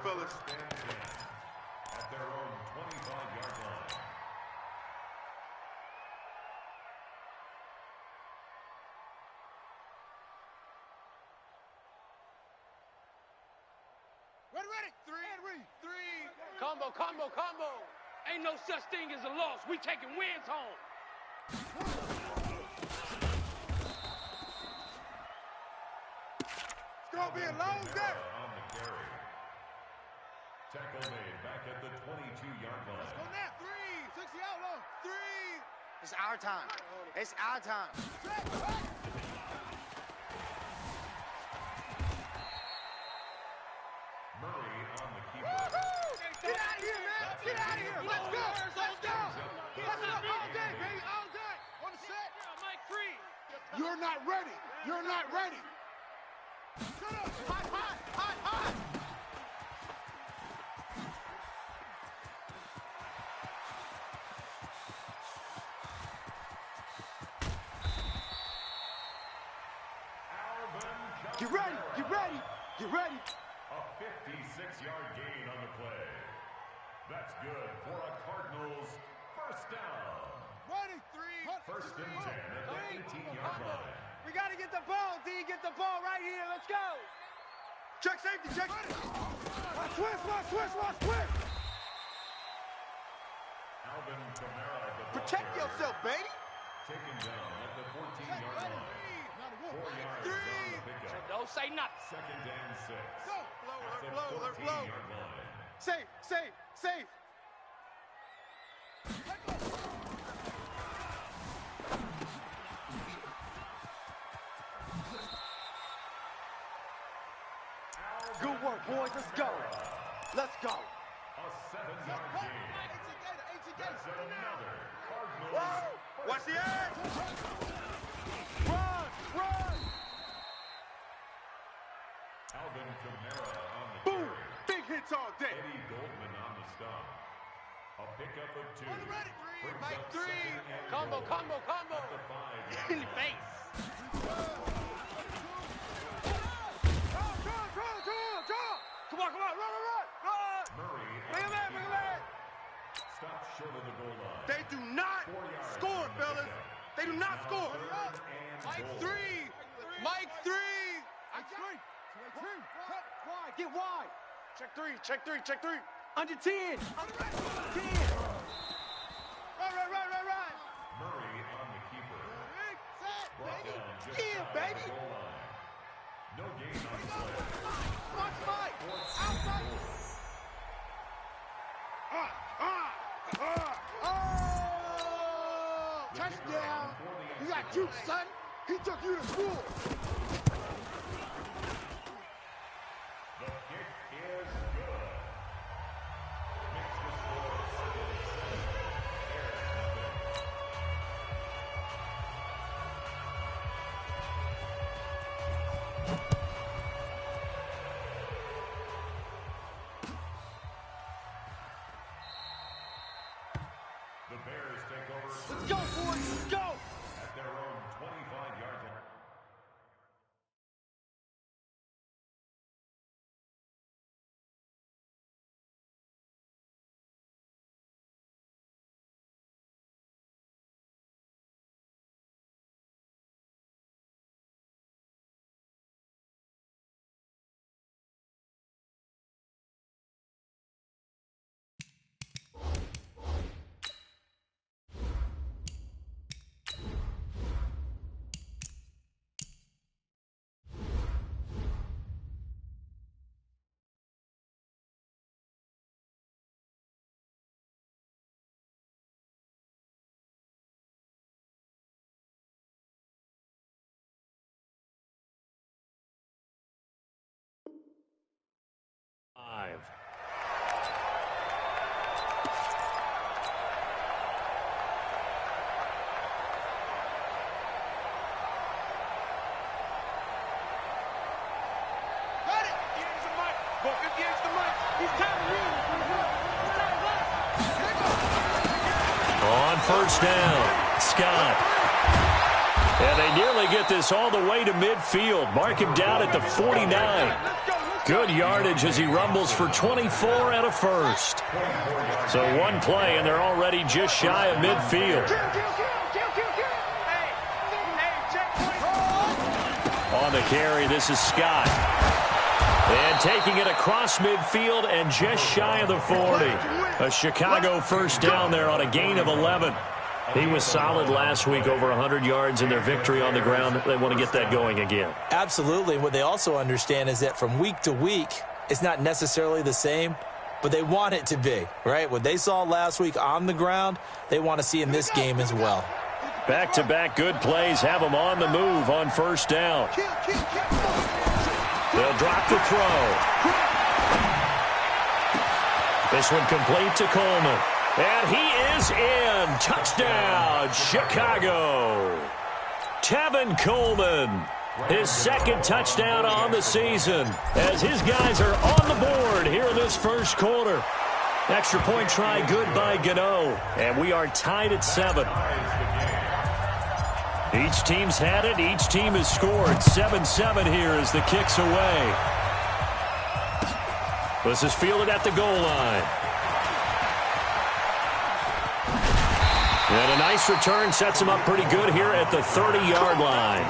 fellas. At their own 25-yard line. Ready. Three. Combo. Ain't no such thing as a loss. We taking wins home. It's gonna be a long day. On the carry. Tackle made back at the 22-yard line. Let's go now. 3. 60 out low. 3. It's our time. It's our time. Murray on the keeper. Get out of here, man. Get out of here. Let's go. Let's go. All day, baby. All day. On the set. Mike free. You're not ready. You're not ready. Shut up. Hot. Get ready. A 56-yard gain on the play. That's good for a Cardinals first down. Ready. 3. First and 10 at the 18-yard line. We got to get the ball, D. Get the ball right here. Let's go. Check safety. Check. Watch twist. Alvin Kamara, the ball Protect carrier, yourself, baby. taken down at the 14-yard line. 4 yards 3. on the pickup. Don't say nothing. Second and 6. Go. At the Let flow. 14-yard line. Safe. Good work, boys. Let's go. A 7-yard gain. That's another Cardinals. Watch the edge. Run. Alvin Kamara on the Boom. carry. Big hits all day. Eddie Goldman on the stop. A pickup of 2. Ready. Brings Mike, up 3. second and Combo. goal. At the 5-yard In the line. face. Draw. Come on. Run. Murray Bring on him the in. keeper. Stopped short of the goal line. They do not 4 yards score, on the fellas. pickup. They do not Now score. third and goal. Mike 3. Get wide. Check three. Under 10. 10. Run. Murray on the keeper. Brought down just Yeah, shy baby. of the goal line. No gain on the play. Watch Mike. Fourth Outside. and goal. Touchdown. You got juice, son. He took you to school. The kick is good. Makes the score 7-7. Bears nothing. The Bears take over Let's go, boys. Let's go. at their own 25-yard line. On first down, Scott. And they nearly get this all the way to midfield. Mark him down at the 49. Good yardage as he rumbles for 24 and a first. So one play, and they're already just shy of midfield. On the carry, this is Scott. And taking it across midfield and just shy of the 40. A Chicago first down there on a gain of 11. He was solid last week, over 100 yards in their victory on the ground. They want to get that going again. Absolutely. What they also understand is that from week to week, it's not necessarily the same, but they want it to be, right? What they saw last week on the ground, they want to see in this game as well. Back-to-back good plays have them on the move on first down. They'll drop the throw. This one complete to Coleman. And he is in. Touchdown, Chicago. Tevin Coleman, his second touchdown on the season, as his guys are on the board here in this first quarter. Extra point try good by Gano, and we are tied at 7. Each team's had it. Each team has scored. 7-7 here as the kick's away. This is fielded at the goal line. And a nice return sets him up pretty good here at the 30-yard line.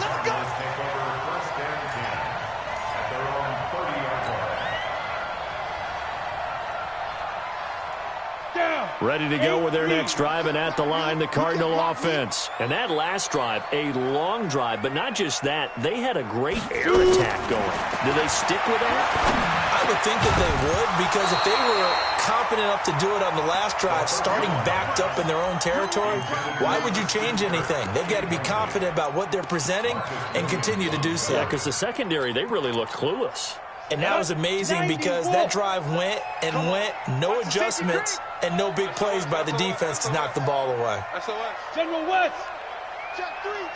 Ready to go with their next drive, and at the line, the Cardinal offense. And that last drive, a long drive, but not just that. They had a great air attack going. Do they stick with that? I would think that they would, because if they were confident enough to do it on the last drive, starting backed up in their own territory, why would you change anything? They've got to be confident about what they're presenting and continue to do so. Yeah, because the secondary, they really looked clueless. And that was amazing because that drive went and went, no adjustments, and no big plays by the defense to knock the ball away. General West. Check three.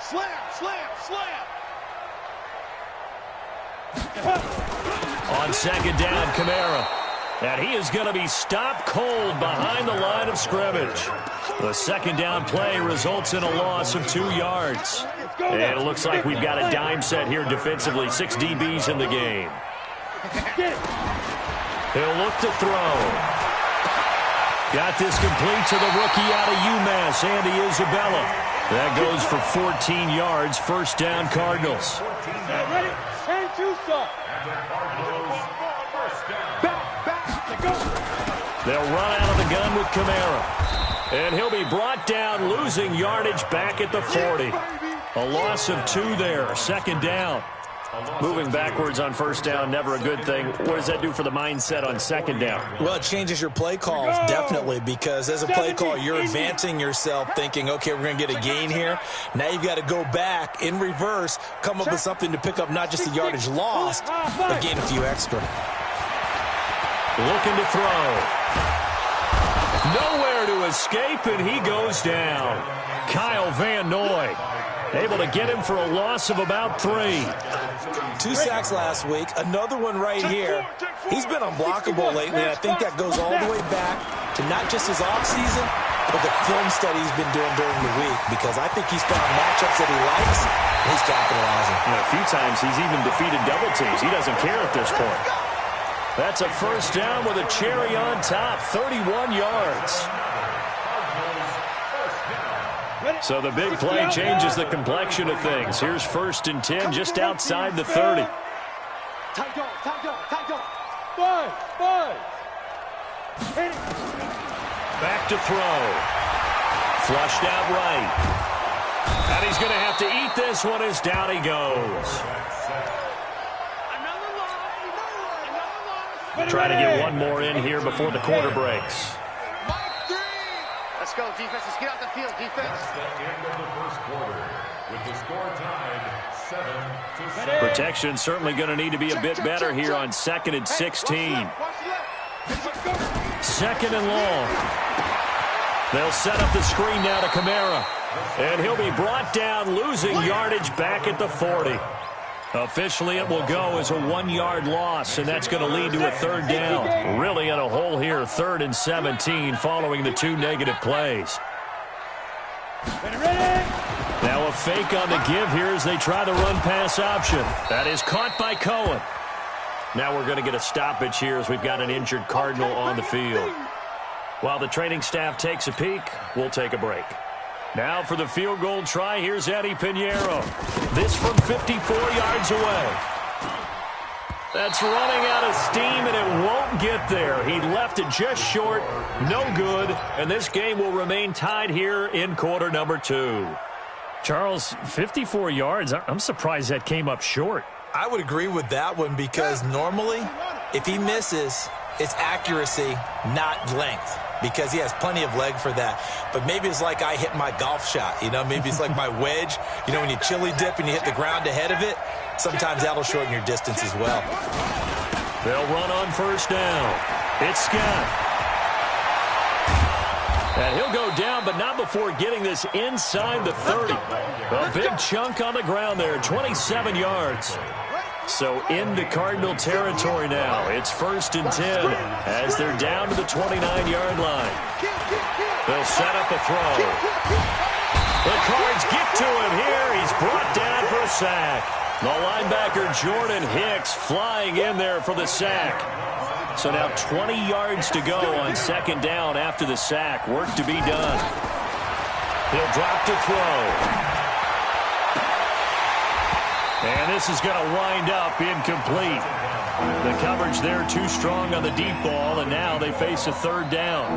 Slam. On second down, Kamara. And he is going to be stopped cold behind the line of scrimmage. The second down play results in a loss of 2 yards. And it looks like we've got a dime set here defensively. 6 DBs in the game. He'll look to throw. Got this complete to the rookie out of UMass, Andy Isabella. That goes for 14 yards. First down, Cardinals. Ready? And Tucson. They'll run out of the gun with Kamara. And he'll be brought down, losing yardage back at the 40. A loss of 2 there. Second down. Moving backwards on first down, never a good thing. What does that do for the mindset on second down? Well, it changes your play calls, definitely, because as a play call, you're advancing yourself, thinking, okay, we're going to get a gain here. Now you've got to go back in reverse, come up with something to pick up not just the yardage lost, but gain a few extra. Looking to throw. Nowhere to escape, and he goes down. Kyle Van Noy able to get him for a loss of about 3. 2 sacks last week, another one right here. He's been unblockable lately, and I think that goes all the way back to not just his offseason, but the film study he's been doing during the week, because I think he's found matchups that he likes, and he's capitalizing. A few times he's even defeated double teams. He doesn't care at this point. That's a first down with a cherry on top, 31 yards. So the big play changes the complexion of things. Here's 1st and 10 just outside the 30. Tight go. Five. Back to throw. Flushed out right. And he's going to have to eat this one as down he goes. Try to get one more in here before the quarter breaks. Let's go, defense. Let's get out the field, defense. That's the end of the first quarter, with the score tied 7-7. Protection certainly going to need to be a bit better here on 2nd and 16. Second and long. They'll set up the screen now to Kamara. And he'll be brought down, losing yardage back at the 40. Officially, it will go as a 1-yard loss, and that's going to lead to a 3rd down. Really in a hole here, 3rd and 17, following the 2 negative plays. Ready? Now a fake on the give here as they try the run-pass option. That is caught by Cohen. Now we're going to get a stoppage here as we've got an injured Cardinal on the field. While the training staff takes a peek, we'll take a break. Now for the field goal try, here's Eddie Pinheiro. This from 54 yards away. That's running out of steam, and it won't get there. He left it just short, no good, and this game will remain tied here in quarter number 2. Charles, 54 yards, I'm surprised that came up short. I would agree with that one because normally, if he misses, it's accuracy, not length, because he has plenty of leg for that. But maybe it's like I hit my golf shot, you know? Maybe it's like my wedge. You know, when you chili dip and you hit the ground ahead of it, sometimes that'll shorten your distance as well. They'll run on first down. It's Scott. And he'll go down, but not before getting this inside the 30. A big chunk on the ground there, 27 yards. So into Cardinal territory now. It's 1st and 10 as they're down to the 29-yard line. They'll set up a throw. The Cards get to him here. He's brought down for a sack. The linebacker Jordan Hicks flying in there for the sack. So now 20 yards to go on 2nd down after the sack. Work to be done. He'll drop to throw. And this is going to wind up incomplete. The coverage there too strong on the deep ball, and now they face a 3rd down.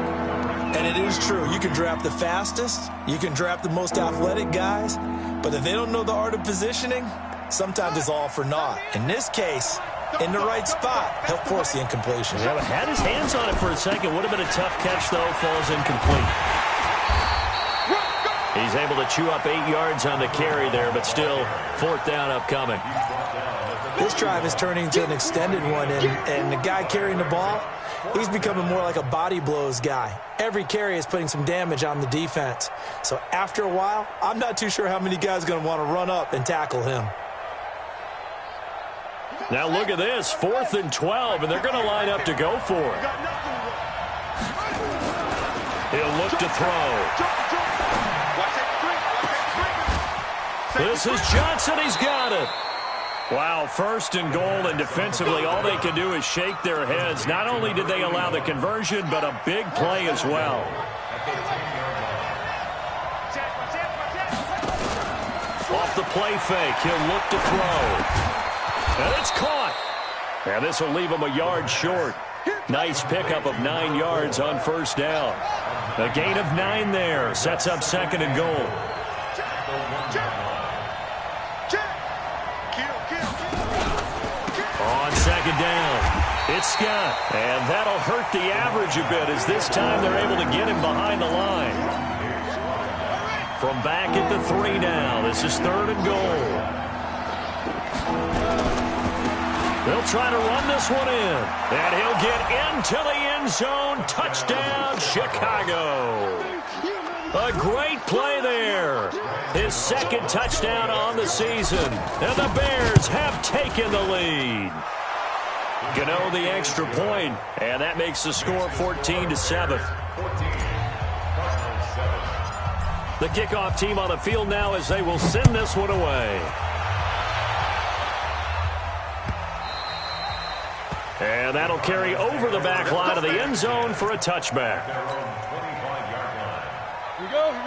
And it is true. You can draft the fastest. You can draft the most athletic guys. But if they don't know the art of positioning, sometimes it's all for naught. In this case, in the right spot, help force the incompletion. Yeah, but had his hands on it for a second. Would have been a tough catch, though. Falls incomplete. He's able to chew up 8 yards on the carry there, but still 4th down upcoming. This drive is turning into an extended one, and the guy carrying the ball, he's becoming more like a body blows guy. Every carry is putting some damage on the defense. So after a while, I'm not too sure how many guys are going to want to run up and tackle him. Now look at this, 4th and 12, and they're going to line up to go for it. He'll look to throw. This is Johnson. He's got it. Wow, 1st and goal, and defensively all they can do is shake their heads. Not only did they allow the conversion, but a big play as well. Off the play fake, he'll look to throw. And it's caught. And this will leave him a yard short. Nice pickup of 9 yards on 1st down. A gain of 9 there. Sets up 2nd and goal. On 2nd down, it's Scott. And that'll hurt the average a bit as this time they're able to get him behind the line. From back at the 3 now. This is 3rd and goal. They'll try to run this one in. And he'll get into the end zone. Touchdown, Chicago. A great play there. His 2nd touchdown on the season. And the Bears have taken the lead. Gano the extra point, and that makes the score 14-7. The kickoff team on the field now as they will send this one away. And that'll carry over the back line of the end zone for a touchback.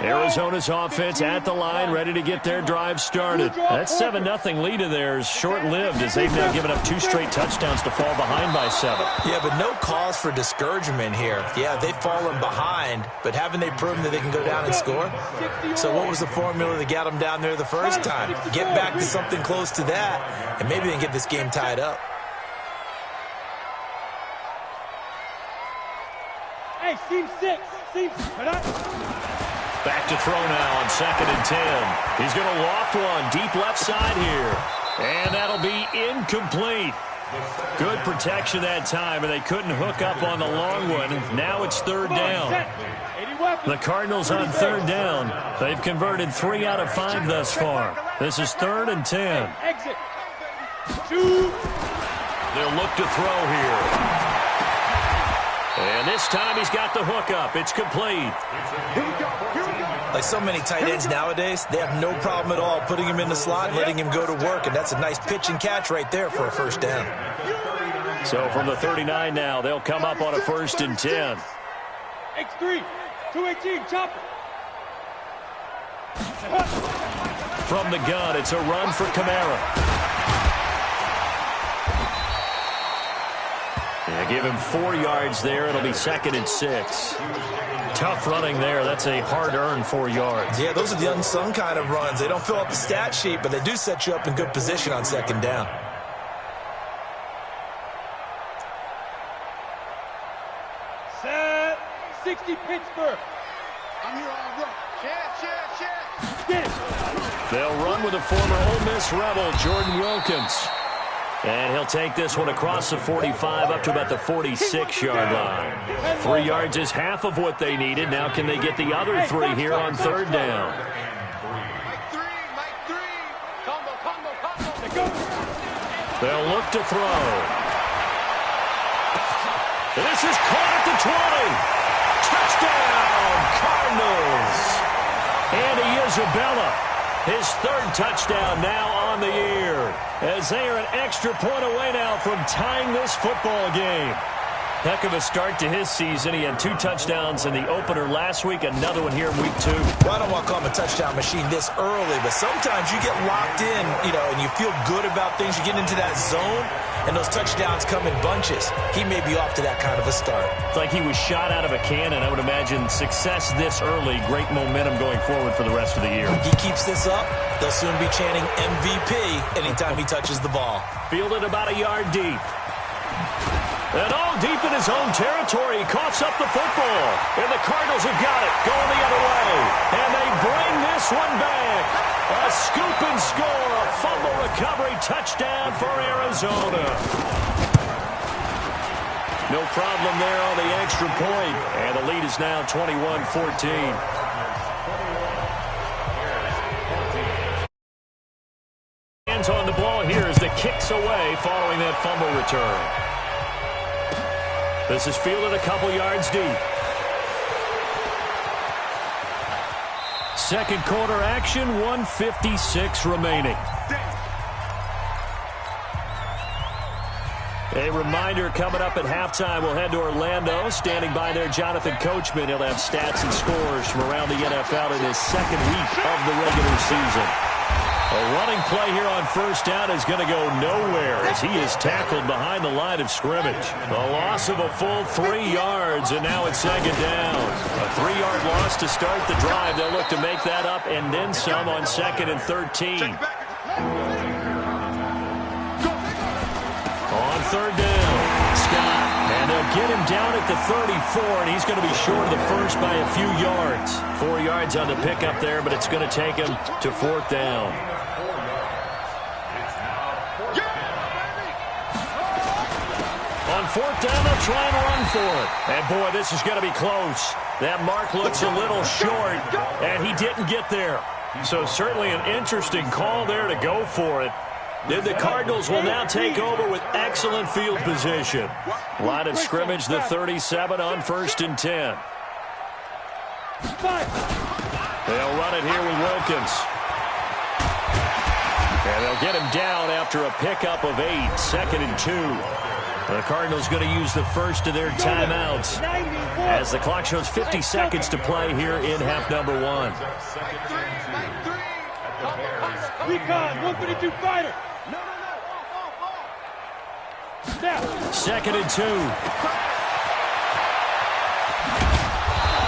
Arizona's offense at the line, ready to get their drive started. That 7-0 lead of theirs short-lived as they've now given up 2 straight touchdowns to fall behind by 7. Yeah, but no cause for discouragement here. Yeah, they've fallen behind, but haven't they proven that they can go down and score? So what was the formula that got them down there the first time? Get back to something close to that, and maybe they can get this game tied up. Hey, seam 6. Back to throw now on 2nd and 10. He's going to loft one deep left side here. And that'll be incomplete. Good protection that time, and they couldn't hook up on the long one. Now it's 3rd down. The Cardinals on 3rd down. They've converted 3 out of 5 thus far. This is 3rd and 10. Exit. 2. They'll look to throw here. And this time he's got the hookup. It's complete. Like so many tight ends nowadays, they have no problem at all putting him in the slot and letting him go to work, and that's a nice pitch and catch right there for a first down. So from the 39 now, they'll come up on a 1st and 10. X3, 218, chopper. From the gun, it's a run for Kamara. Yeah, give him 4 yards there. It'll be 2nd and 6. Tough running there. That's a hard-earned 4 yards. Yeah, those are the unsung kind of runs. They don't fill up the stat sheet, but they do set you up in good position on 2nd down. Set 60 Pittsburgh. I'm here all right. Chance. Get it. They'll run with a former Ole Miss Rebel, Jordan Wilkins. And he'll take this one across the 45 up to about the 46-yard line. 3 yards is half of what they needed. Now can they get the other 3 here on 3rd down? Mike 3. Combo. They'll look to throw. This is caught at the 20. Touchdown, Cardinals. Andy Isabella, his 3rd touchdown now on the year, as they are an extra point away now from tying this football game. Heck of a start to his season. He had 2 touchdowns in the opener last week, another one here in week 2. Well, I don't want to call him a touchdown machine this early, but sometimes you get locked in, and you feel good about things. You get into that zone, and those touchdowns come in bunches. He may be off to that kind of a start. It's like he was shot out of a cannon. I would imagine success this early, great momentum going forward for the rest of the year. He keeps this up, they'll soon be chanting MVP anytime he touches the ball. Fielded about a yard deep. And all deep in his own territory. He coughs up the football. And the Cardinals have got it. Going the other way. And they bring this one back. A scoop and score. A fumble recovery touchdown for Arizona. No problem there on the extra point. And the lead is now 21-14. Hands on the ball here as the kick's away following that fumble return. This is fielded a couple yards deep. 2nd quarter action, 1:56 remaining. A reminder coming up at halftime, we'll head to Orlando. Standing by there, Jonathan Coachman. He'll have stats and scores from around the NFL in his 2nd week of the regular season. A running play here on 1st down is going to go nowhere as he is tackled behind the line of scrimmage. A loss of a full 3 yards, and now it's 2nd down. A 3-yard loss to start the drive. They'll look to make that up and then some on 2nd and 13. On 3rd down, Scott. And they'll get him down at the 34, and he's going to be short of the first by a few yards. 4 yards on the pickup there, but it's going to take him to 4th down. On 4th down, they'll try and run for it. And, boy, this is going to be close. That mark looks a little short, and he didn't get there. So certainly an interesting call there to go for it. Then the Cardinals will now take over with excellent field position. Line of scrimmage, the 37 on 1st and 10. They'll run it here with Wilkins. And they'll get him down after a pickup of 8, 2nd and 2. The Cardinals going to use the first of their timeouts as the clock shows 50 seconds to play here in half number 1. Recon, 132 fighter. Snap. 2nd and 2.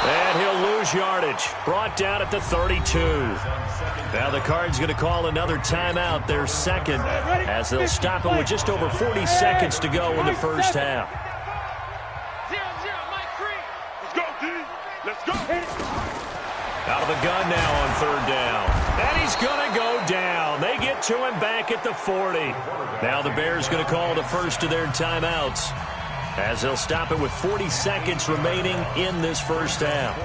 And he'll lose yardage. Brought down at the 32. Now the Cards going to call another timeout, their 2nd, as they'll stop it with just over 40 seconds to go in the first half. 0-0, Mike 3. Let's go, D. Let's go. Out of the gun now on 3rd down. And he's going to go down. They get to him back at the 40. Now the Bears going to call the first of their timeouts, as they'll stop it with 40 seconds remaining in this first half.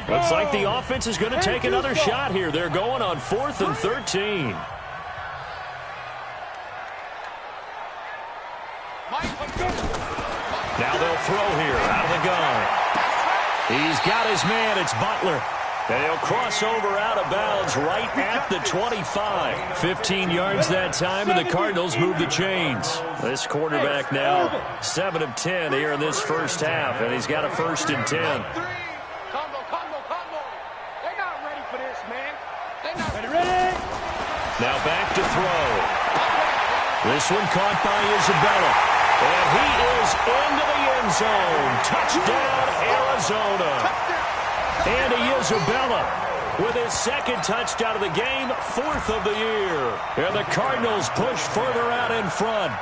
Looks like the offense is going to take another shot here. They're going on 4th and 13. Now they'll throw here out of the gun. He's got his man. It's Butler. And he'll cross over out of bounds right at the 25. 15 yards that time, and the Cardinals move the chains. This quarterback now 7 of 10 here in this first half, and he's got a 1st and 10. Combo. They're not ready for this, man. They're not Ready? Now back to throw. This one caught by Isabella. And he is into the end zone. Touchdown, Arizona. Andy Isabella with his 2nd touchdown of the game, 4th of the year. And the Cardinals push further out in front.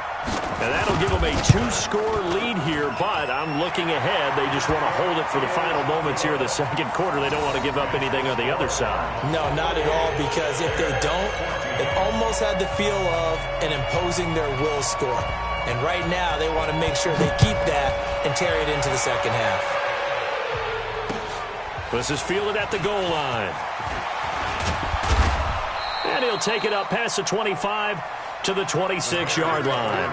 And that'll give them a 2-score lead here, but I'm looking ahead. They just want to hold it for the final moments here of the 2nd quarter. They don't want to give up anything on the other side. No, not at all, because if they don't, it almost had the feel of an imposing their will score. And right now, they want to make sure they keep that and carry it into the 2nd half. This is fielded at the goal line. And he'll take it up past the 25 to the 26-yard line.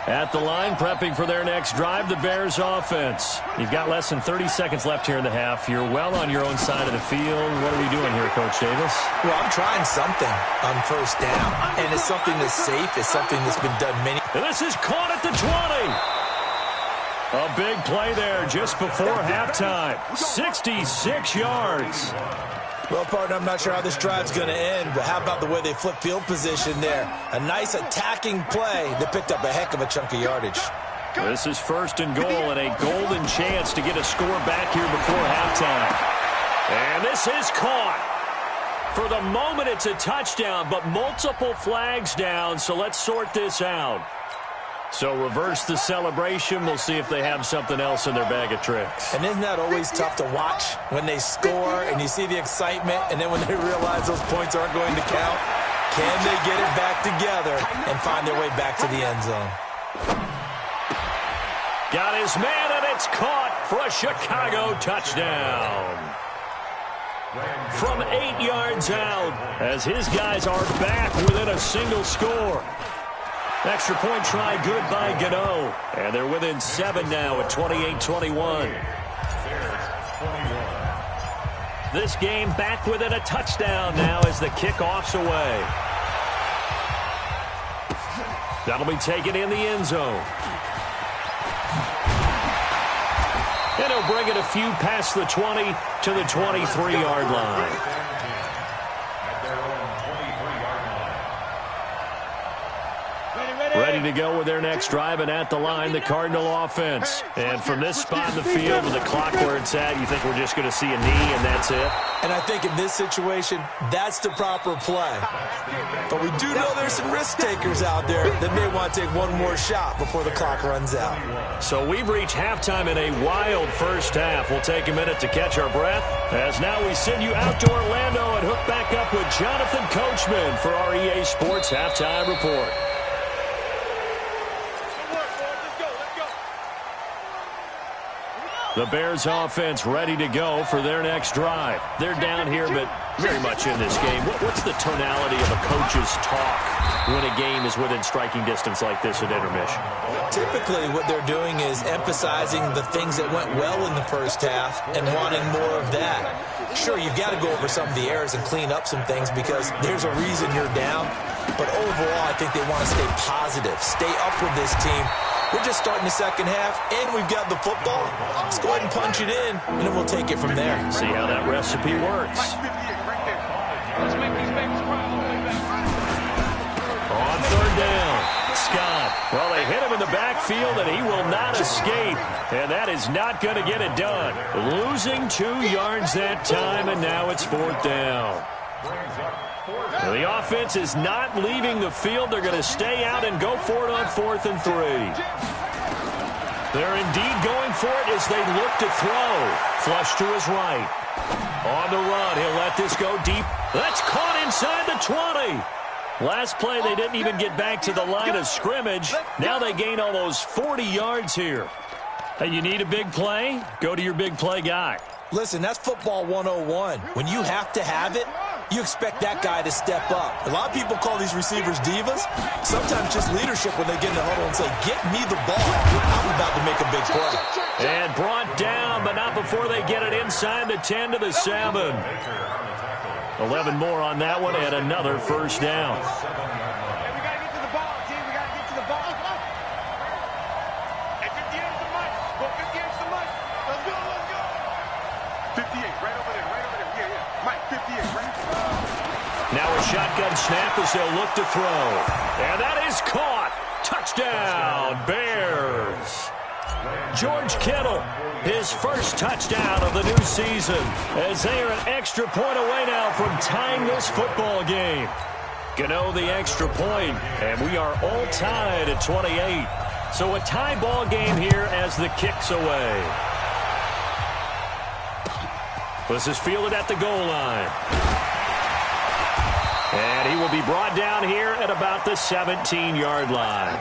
At the line, prepping for their next drive, the Bears offense. You've got less than 30 seconds left here in the half. You're well on your own side of the field. What are we doing here, Coach Davis? Well, I'm trying something on 1st down, and it's something that's safe. It's something that's been done many. And this is caught at the 20. A big play there just before halftime. 66 yards. Well, partner, I'm not sure how this drive's going to end, but how about the way they flip field position there? A nice attacking play that picked up a heck of a chunk of yardage. This is 1st and goal and a golden chance to get a score back here before halftime. And this is caught. For the moment, it's a touchdown, but multiple flags down, so let's sort this out. So reverse the celebration. We'll see if they have something else in their bag of tricks. And isn't that always tough to watch when they score and you see the excitement, and then when they realize those points aren't going to count? Can they get it back together and find their way back to the end zone? Got his man, and it's caught for a Chicago touchdown. From 8 yards out, as his guys are back within a single score. Extra point try good by Gano. And they're within 7 now at 28-21. This game back within a touchdown now as the kickoff's away. That'll be taken in the end zone. And he'll bring it a few past the 20 to the 23-yard line. Ready to go with their next drive, and at the line, the Cardinal offense. And from this spot in the field with the clock where it's at, you think we're just going to see a knee and that's it? And I think in this situation, that's the proper play. But we do know there's some risk takers out there that may want to take one more shot before the clock runs out. So we've reached halftime in a wild first half. We'll take a minute to catch our breath, as now we send you out to Orlando and hook back up with Jonathan Coachman for our EA Sports Halftime Report. The Bears offense ready to go for their next drive. They're down here, but very much in this game. What's the tonality of a coach's talk when a game is within striking distance like this at intermission? Typically, what they're doing is emphasizing the things that went well in the first half and wanting more of that. Sure, you've got to go over some of the errors and clean up some things because there's a reason you're down. But overall, I think they want to stay positive, stay up with this team. We're just starting the second half, and we've got the football. Let's go ahead and punch it in, and then we'll take it from there. See how that recipe works. Let's make these babies cry all the way back. On third down, Scott. Well, they hit him in the backfield, and he will not escape. And that is not going to get it done. Losing 2 yards that time, and now it's fourth down. The offense is not leaving the field. They're going to stay out and go for it on 4th and 3. They're indeed going for it as they look to throw. Flush to his right. On the run, he'll let this go deep. That's caught inside the 20. Last play, they didn't even get back to the line of scrimmage. Now they gain almost 40 yards here. Hey, you need a big play? Go to your big play guy. Listen, that's football 101. When you have to have it, you expect that guy to step up. A lot of people call these receivers divas. Sometimes just leadership when they get in the huddle and say, get me the ball. I'm about to make a big play. And brought down, but not before they get it inside the 10 to the 7. 11 more on that one and another first down. Hey, we got to get to the ball, team. We got to get to the ball. Hey, 58 is the money. Go 58 is the money. Let's go, let's go. 58, right over there, right over there. Yeah, yeah. Mike, 58, right? Now a shotgun snap as they'll look to throw. And that is caught. Touchdown, Bears. George Kittle, his first touchdown of the new season, as they are an extra point away now from tying this football game. Gano the extra point, and we are all tied at 28. So a tie ball game here as the kick's away. This is fielded at the goal line. And he will be brought down here at about the 17-yard line.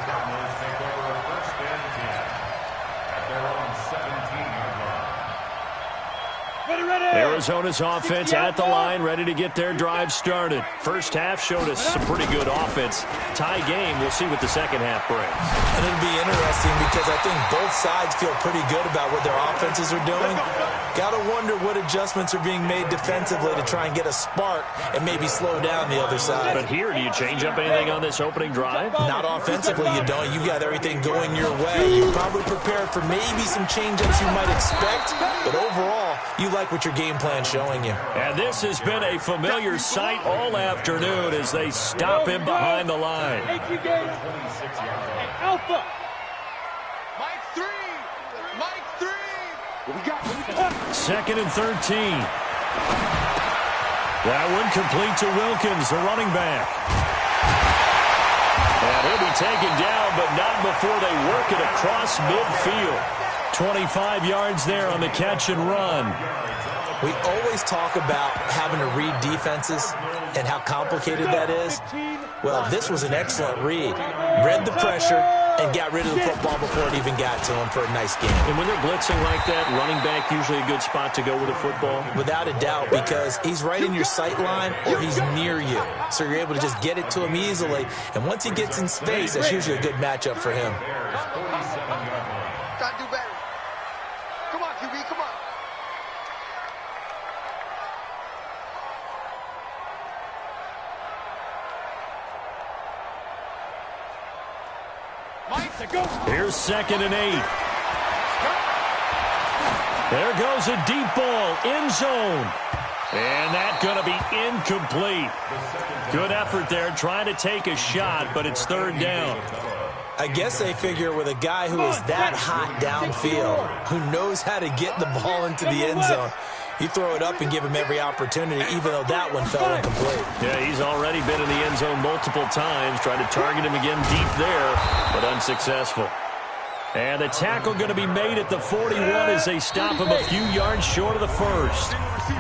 Arizona's offense at the line, ready to get their drive started. First half showed us some pretty good offense. Tie game, we'll see what the second half brings. And it'll be interesting because I think both sides feel pretty good about what their offenses are doing. Got to wonder what adjustments are being made defensively to try and get a spark and maybe slow down the other side. But here, do you change up anything on this opening drive? Not offensively, you don't. You got everything going your way. You're probably prepared for maybe some change-ups you might expect, but overall, you like what your game plan showing you. And this has been a familiar sight all afternoon as they stop him behind the line. Alpha. Mike 3. Mike 3. What we got? Second and 13. That one complete to Wilkins, the running back. And he'll be taken down, but not before they work it across midfield. 25 yards there on the catch and run. We always talk about having to read defenses and how complicated that is. Well, this was an excellent read. Read the pressure and got rid of the football before it even got to him for a nice game. And when they're blitzing like that, running back usually a good spot to go with the football? Without a doubt, because he's right in your sight line or he's near you. So you're able to just get it to him easily. And once he gets in space, that's usually a good matchup for him. Gotta do better. Come on, QB, come on. Here's second and 8. There goes a deep ball, end zone. And that's going to be incomplete. Good effort there, trying to take a shot, but it's third down. I guess they figure with a guy who is that hot downfield, who knows how to get the ball into the end zone, you throw it up and give him every opportunity, even though that one fell incomplete. Yeah, he's already been in the end zone multiple times, trying to target him again deep there, but unsuccessful. And the tackle going to be made at the 41 as they stop him a few yards short of the first.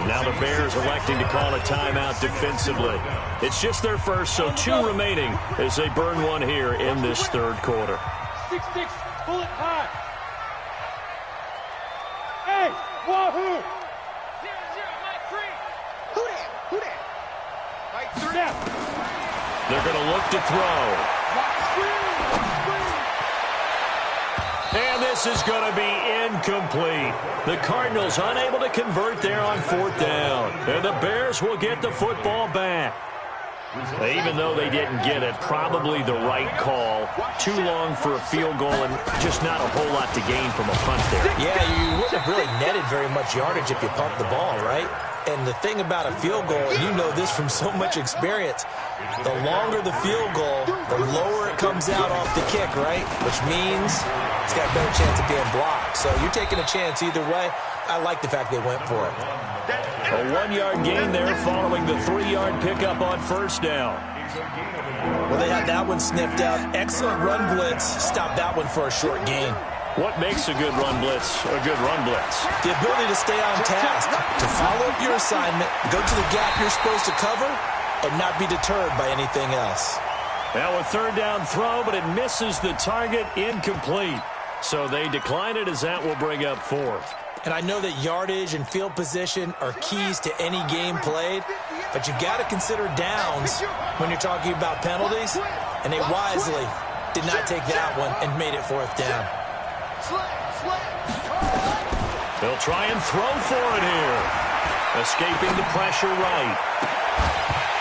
Now the Bears electing to call a timeout defensively. It's just their first, so 2 remaining as they burn one here in this third quarter. 6-6, bullet high. Hey, wahoo! 0-0, Mike 3. Who that? Who that? Mike 3. Snap. They're going to look to throw. And this is going to be incomplete. The Cardinals unable to convert there on fourth down. And the Bears will get the football back. Even though they didn't get it, probably the right call. Too long for a field goal and just not a whole lot to gain from a punt there. Yeah, you wouldn't have really netted very much yardage if you pumped the ball, right? And the thing about a field goal, and you know this from so much experience, the longer the field goal, the lower it comes out off the kick, right? Which means it's got a better chance of being blocked. So you're taking a chance either way. I like the fact they went for it. A 1-yard gain there following the 3-yard pickup on first down. Well, they had that one sniffed out. Excellent run blitz. Stopped that one for a short gain. What makes a good run blitz a good run blitz? The ability to stay on task, to follow up your assignment, go to the gap you're supposed to cover, and not be deterred by anything else. Now a third down throw, but it misses the target, incomplete. So they decline it as that will bring up fourth. And I know that yardage and field position are keys to any game played, But you've got to consider downs when you're talking about penalties, and they wisely did not take that one and made it 4th down. They'll try and throw for it here. Escaping the pressure right.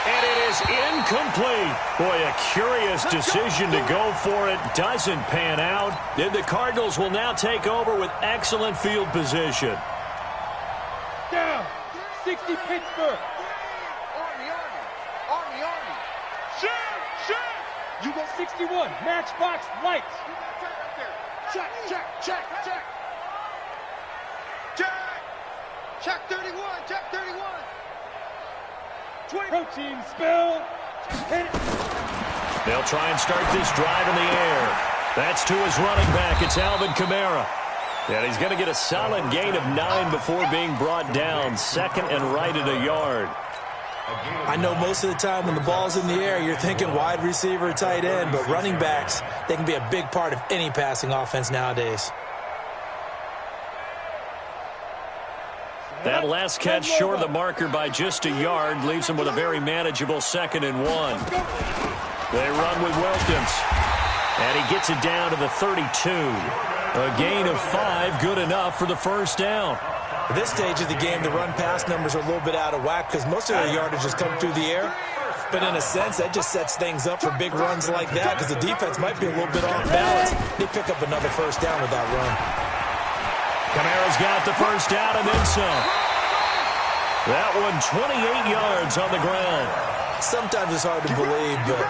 And it is incomplete. Boy, a curious decision to go for it. Doesn't pan out. And the Cardinals will now take over with excellent field position. Down. 60 Pittsburgh. Army. Shoot. You go 61. Matchbox lights. Check. Check 31. Check 31. Protein spill. Hit it. They'll try and start this drive in the air. That's to his running back. It's Alvin Kamara. And he's going to get a solid gain of 9 before being brought down. 2nd and right at a yard. I know most of the time when the ball's in the air, you're thinking wide receiver, tight end, but running backs, they can be a big part of any passing offense nowadays. That last catch short of the marker by just a yard leaves him with a very manageable 2nd and 1. They run with Wilkins. And he gets it down to the 32. A gain of 5, good enough for the 1st down. At this stage of the game, the run-pass numbers are a little bit out of whack because most of their yardage has come through the air. But in a sense, that just sets things up for big runs like that because the defense might be a little bit off balance. They pick up another 1st down with that run. Kamara's got the 1st down and then some. That one 28 yards on the ground. Sometimes it's hard to believe, but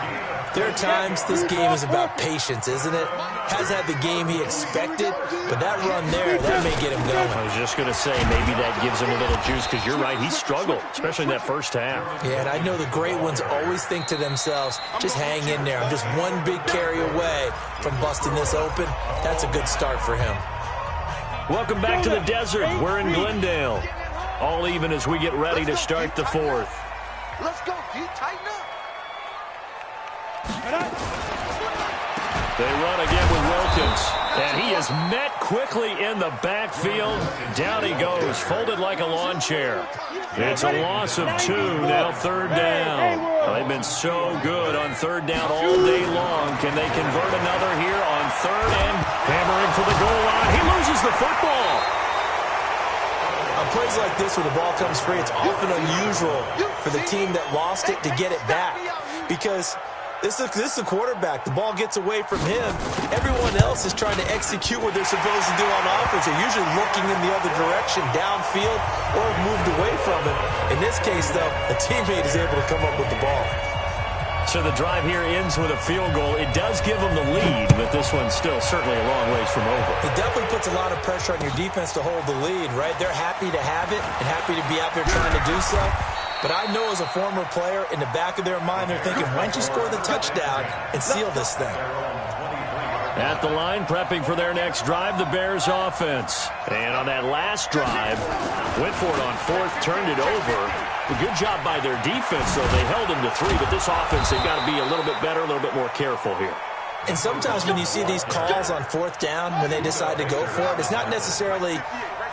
there are times this game is about patience, isn't it? Has had the game he expected, but that run there, that may get him going. I was just going to say, maybe that gives him a little juice because you're right, he struggled, especially in that 1st half. Yeah, and I know the great ones always think to themselves, just hang in there. I'm just one big carry away from busting this open. That's a good start for him. Welcome back to the desert. We're in Glendale. All even as we get ready to start the 4th. Let's go, D. Tighten up. They run again with Wilkins. And he is met quickly in the backfield. Down he goes, folded like a lawn chair. It's a loss of 2, now 3rd down. Well, they've been so good on 3rd down all day long. Can they convert another here on 3rd and hammering for the goal line? He loses the football. On plays like this where the ball comes free, it's often unusual for the team that lost it to get it back because this is a quarterback. The ball gets away from him. Everyone else is trying to execute what they're supposed to do on offense. They're usually looking in the other direction, downfield, or moved away from him. In this case, though, a teammate is able to come up with the ball. So the drive here ends with a field goal. It does give them the lead, but this one's still certainly a long ways from over. It definitely puts a lot of pressure on your defense to hold the lead, right? They're happy to have it and happy to be out there trying to do so. But I know as a former player, in the back of their mind, they're thinking, why don't you score the touchdown and seal this thing? At the line, prepping for their next drive, the Bears offense. And on that last drive, went for it on 4th, turned it over. A good job by their defense, though. They held them to 3, but this offense, they've got to be a little bit better, a little bit more careful here. And sometimes when you see these calls on 4th down, when they decide to go for it, it's not necessarily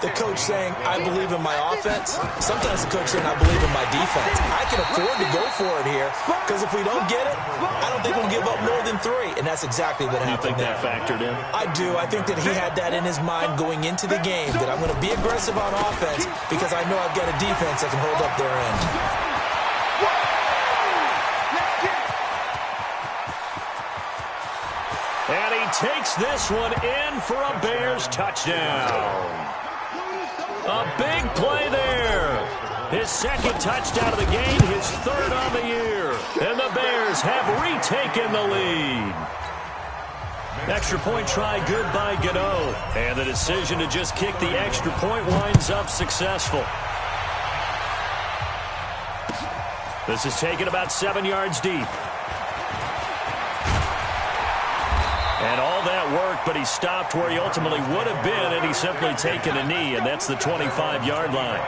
the coach saying, I believe in my offense. Sometimes the coach saying, I believe in my defense. I can afford to go for it here because if we don't get it, I don't think we'll give up more than 3. And that's exactly what happened. You think that factored in? I do. I think that he had that in his mind going into the game, that I'm going to be aggressive on offense because I know I've got a defense that can hold up their end. And he takes this one in for a Bears touchdown. A big play there. His 2nd touchdown of the game, his 3rd on the year. And the Bears have retaken the lead. Extra point try good by Gano. And the decision to just kick the extra point winds up successful. This is taken about 7 yards deep. And all that work, but he stopped where he ultimately would have been, and he's simply taken a knee, and that's the 25-yard line.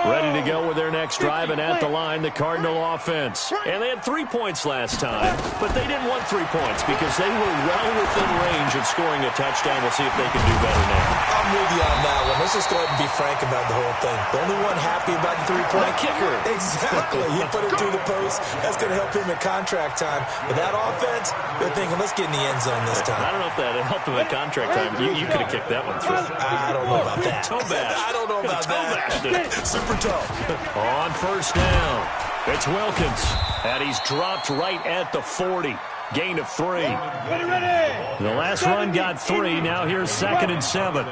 Ready to go with their next drive, and at the line, the Cardinal offense. And they had 3 points last time, but they didn't want 3 points because they were well within range of scoring a touchdown. We'll see if they can do better now. I'm with you on that one. Let's just go ahead and be frank about the whole thing. The only one happy about the 3-point kicker. Exactly. He put it through the post. That's going to help him at contract time. But that offense, they're thinking, let's get in the end zone this time. I don't know if that helped him at contract time. You could have kicked that one through. I don't know about that. Toe bash. I don't know about that. Super toe. On first down, it's Wilkins, and he's dropped right at the 40. Gain of 3. The last run got 3. Now here's 2nd and 7.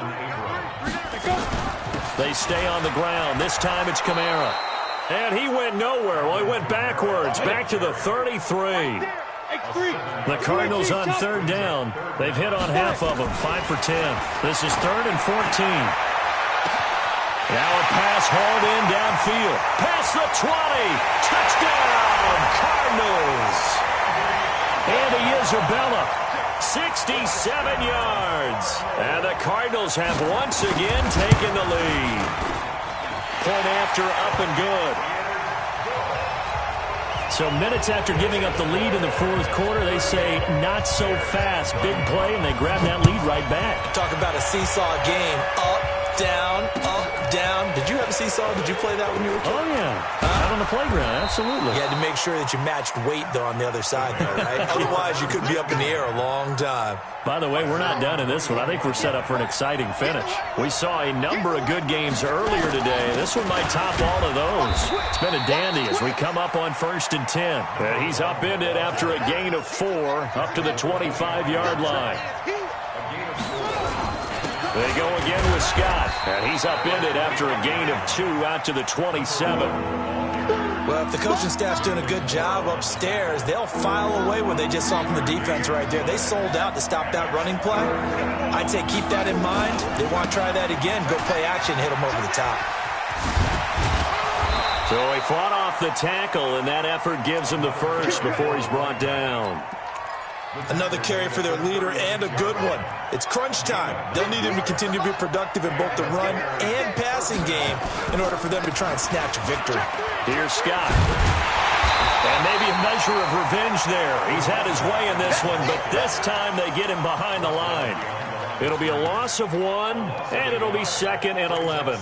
They stay on the ground. This time it's Kamara. And he went nowhere. Well, he went backwards, back to the 33. The Cardinals on 3rd down. They've hit on half of them, 5 for 10. This is 3rd and 14. Now a pass hauled in downfield. Past the 20. Touchdown, Cardinals. Andy Isabella, 67 yards. And the Cardinals have once again taken the lead. Point after, up and good. So minutes after giving up the lead in the 4th quarter, they say not so fast. Big play, and they grab that lead right back. Talk about a seesaw game. Up, down, up, down. Did you have a seesaw? Did you play that when you were a kid? Oh, yeah. Out on the playground, absolutely. You had to make sure that you matched weight, though, on the other side, though, right? Otherwise, you could be up in the air a long time. By the way, we're not done in this one. I think we're set up for an exciting finish. We saw a number of good games earlier today. This one might top all of those. It's been a dandy as we come up on 1st and 10. And he's upended after a gain of 4 up to the 25-yard line. They go again with Scott, and he's upended after a gain of 2 out to the 27. Well, if the coaching staff's doing a good job upstairs, they'll file away what they just saw from the defense right there. They sold out to stop that running play. I'd say keep that in mind. They want to try that again. Go play action, hit them over the top. So he fought off the tackle, and that effort gives him the first before he's brought down. Another carry for their leader, and a good one. It's crunch time. They'll need him to continue to be productive in both the run and passing game in order for them to try and snatch a victory. Here's Scott. And maybe a measure of revenge there. He's had his way in this one, but this time they get him behind the line. It'll be a loss of 1, and it'll be 2nd and 11.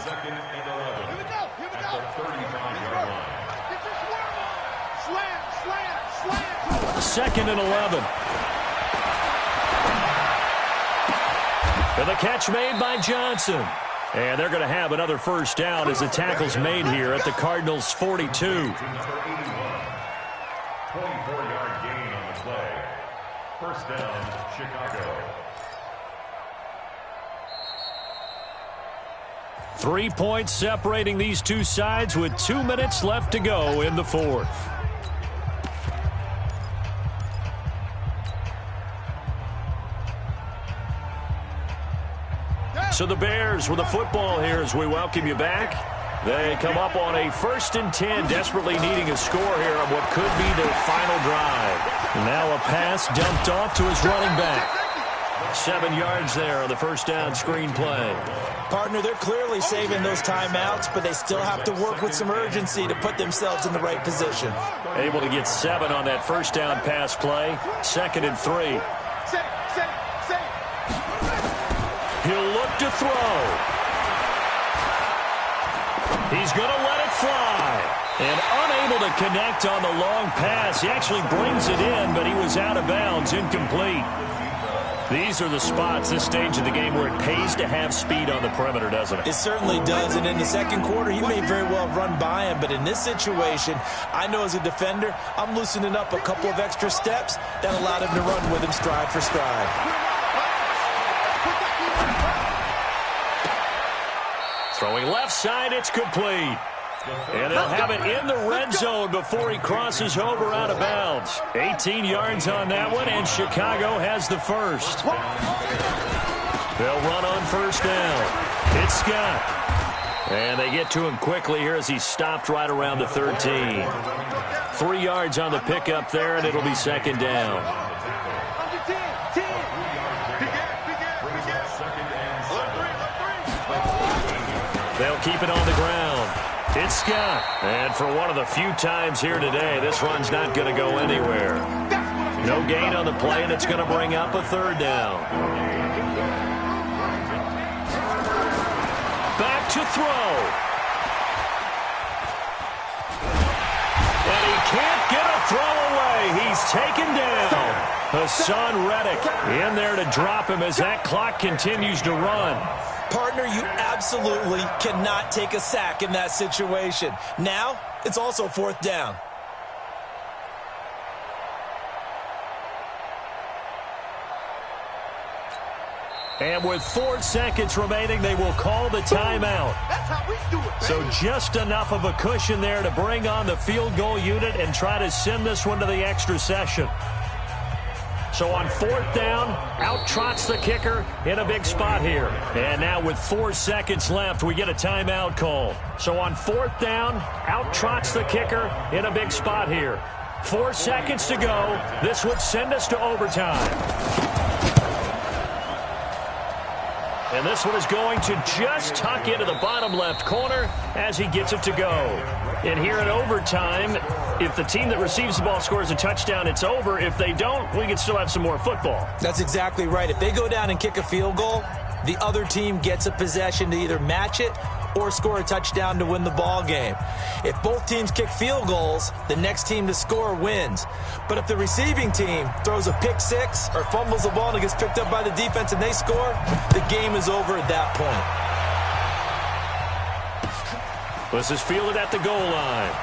Second and 11. And the catch made by Johnson. And they're going to have another first down as the tackle's made here at the Cardinals' 42. 24-yard gain on the play. First down, Chicago. 3 points separating these two sides with 2 minutes left to go in the 4th. So the Bears with the football here as we welcome you back. They come up on a 1st and 10, desperately needing a score here on what could be their final drive. And now a pass dumped off to his running back. 7 yards there on the first down screen play. Partner, they're clearly saving those timeouts, but they still have to work with some urgency to put themselves in the right position. Able to get 7 on that first down pass play. 2nd and 3. He'll look to throw. He's going to let it fly. And unable to connect on the long pass. He actually brings it in, but he was out of bounds, incomplete. These are the spots, this stage of the game, where it pays to have speed on the perimeter, doesn't it? It certainly does, and in the 2nd quarter, he may very well have run by him, but in this situation, I know as a defender, I'm loosening up a couple of extra steps that allowed him to run with him stride for stride. Throwing left side, it's complete. And they'll have it in the red zone before he crosses over out of bounds. 18 yards on that one, and Chicago has the first. They'll run on first down. It's Scott. And they get to him quickly here as he's stopped right around the 13. 3 yards on the pickup there, and it'll be 2nd down. They'll keep it on the ground. DeeScott. And for one of the few times here today, this run's not going to go anywhere. No gain on the play, and it's going to bring up a third down. Back to throw. And he can't get a throw away. He's taken down. Hassan Reddick in there to drop him as that clock continues to run. Partner, you absolutely cannot take a sack in that situation. Now, it's also fourth down. And with 4 seconds remaining, they will call the timeout. That's how we do it, baby. So just enough of a cushion there to bring on the field goal unit and try to send this one to the extra session. So on fourth down, out trots the kicker in a big spot here. And now with 4 seconds left, we get a timeout call. So on fourth down, out trots the kicker in a big spot here. 4 seconds to go. This would send us to overtime. And this one is going to just tuck into the bottom left corner as he gets it to go. And here in overtime, if the team that receives the ball scores a touchdown, it's over. If they don't, we can still have some more football. That's exactly right. If they go down and kick a field goal, the other team gets a possession to either match it or score a touchdown to win the ball game. If both teams kick field goals, the next team to score wins. But if the receiving team throws a pick six or fumbles the ball and it gets picked up by the defense and they score, the game is over at that point. This is fielded at the goal line.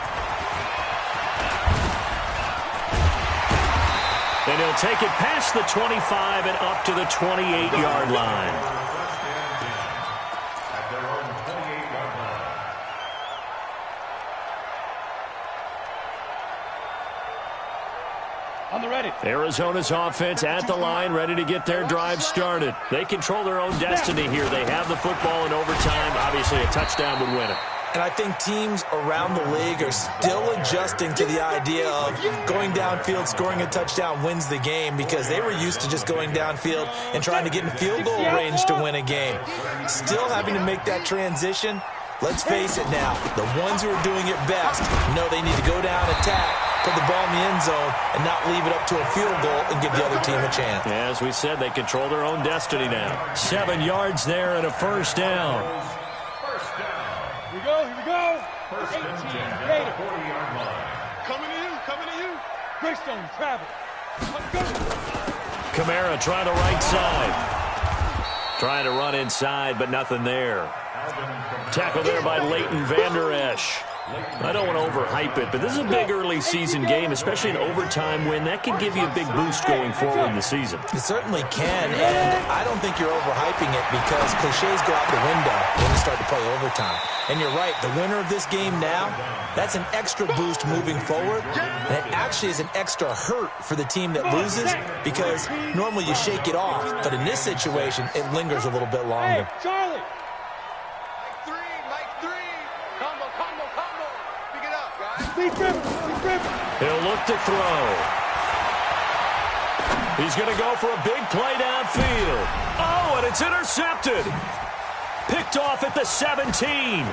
And he'll take it past the 25 and up to the 28-yard line. On the ready. Arizona's offense at the line, ready to get their drive started. They control their own destiny here. They have the football in overtime. Obviously, a touchdown would win it. And I think teams around the league are still adjusting to the idea of going downfield, scoring a touchdown wins the game, because they were used to just going downfield and trying to get in field goal range to win a game. Still having to make that transition. Let's face it now, the ones who are doing it best know they need to go down, attack, put the ball in the end zone, and not leave it up to a field goal and give the other team a chance. Yeah, as we said, they control their own destiny now. 7 yards there and a first down. Here we go. First 18, and 10 at Gator. the 40-yard line. Coming to you, coming to you. Greystone, travel. Let's go. Kamara trying the right side. Trying to run inside, but nothing there. Tackle there by Leighton Vander Esch. I don't want to overhype it, but this is a big early season game, especially an overtime win. That could give you a big boost going forward in the season. It certainly can, and I don't think you're overhyping it because cliches go out the window when you start to play overtime. And you're right, the winner of this game now, that's an extra boost moving forward, and it actually is an extra hurt for the team that loses because normally you shake it off, but in this situation, it lingers a little bit longer. Hey, Charlie. Mike three. Combo. Pick it up, guys. Speed dribble. He'll look to throw. He's going to go for a big play downfield. Oh, and it's intercepted. Picked off at the 17.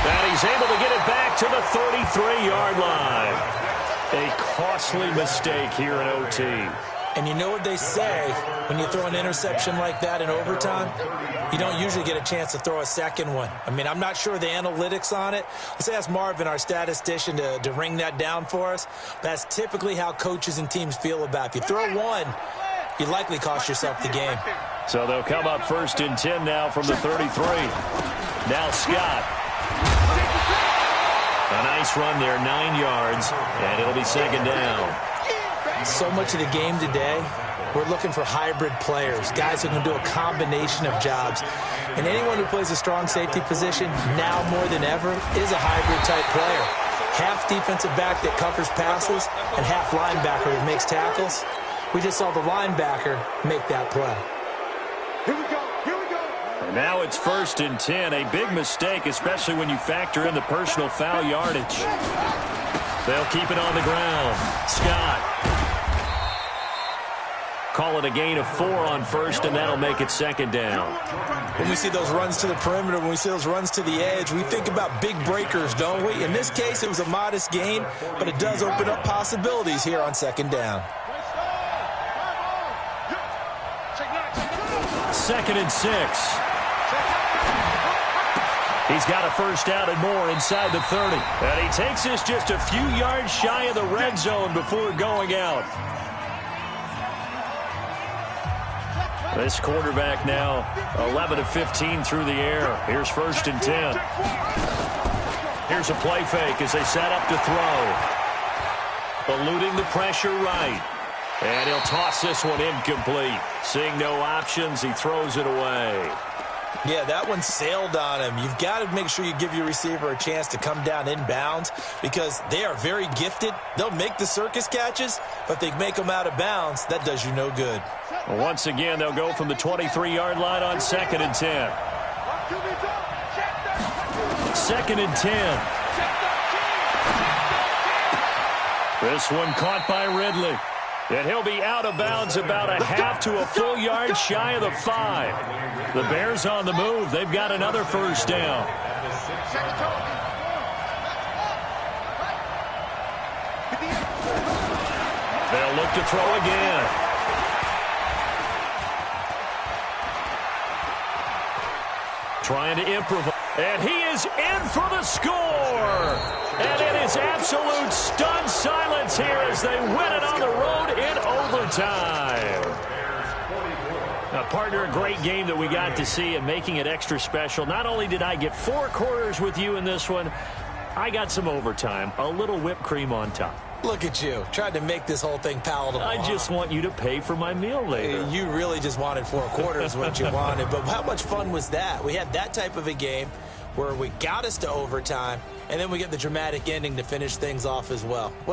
And he's able to get it back to the 33-yard line. A costly mistake here in OT. And you know what they say, when you throw an interception like that in overtime, you don't usually get a chance to throw a second one. I mean, I'm not sure of the analytics on it. Let's ask Marvin, our statistician, to ring that down for us. That's typically how coaches and teams feel about it. If you throw one, you likely cost yourself the game. So they'll come up first and 10 now from the 33. Now Scott. A nice run there, 9 yards, and it'll be second down. So much of the game today, we're looking for hybrid players, guys who can do a combination of jobs. And anyone who plays a strong safety position, now more than ever, is a hybrid-type player. Half defensive back that covers passes and half linebacker that makes tackles. We just saw the linebacker make that play. Here we go. And now it's first and 10. A big mistake, especially when you factor in the personal foul yardage. They'll keep it on the ground. Scott. Call it a gain of 4 on first, and that'll make it second down. When we see those runs to the perimeter, when we see those runs to the edge, we think about big breakers, don't we? In this case, it was a modest gain, but it does open up possibilities here on second down. 2nd and 6. He's got a first down and more inside the 30. And he takes this just a few yards shy of the red zone before going out. This quarterback now 11 of 15 through the air. Here's 1st and 10. Here's a play fake as they set up to throw. Eluding the pressure right. And he'll toss this one incomplete. Seeing no options, he throws it away. Yeah, that one sailed on him. You've got to make sure you give your receiver a chance to come down inbounds because they are very gifted. They'll make the circus catches, but they make them out of bounds. That does you no good. Well, once again, they'll go from the 23-yard line on 2nd and 10. 2nd and 10. This one caught by Ridley. And he'll be out of bounds about a half to a full yard shy of the 5. The Bears on the move. They've got another first down. They'll look to throw again. Trying to improvise. And he is in for the score. And it is absolute stunned silence here as they win it on the road in overtime. Now, partner, a great game that we got to see and making it extra special. Not only did I get 4 quarters with you in this one, I got some overtime, a little whipped cream on top. Look at you, trying to make this whole thing palatable. I just want you to pay for my meal later. You really just wanted 4 quarters what you wanted. But how much fun was that? We had that type of a game where we got us to overtime, and then we get the dramatic ending to finish things off as well. What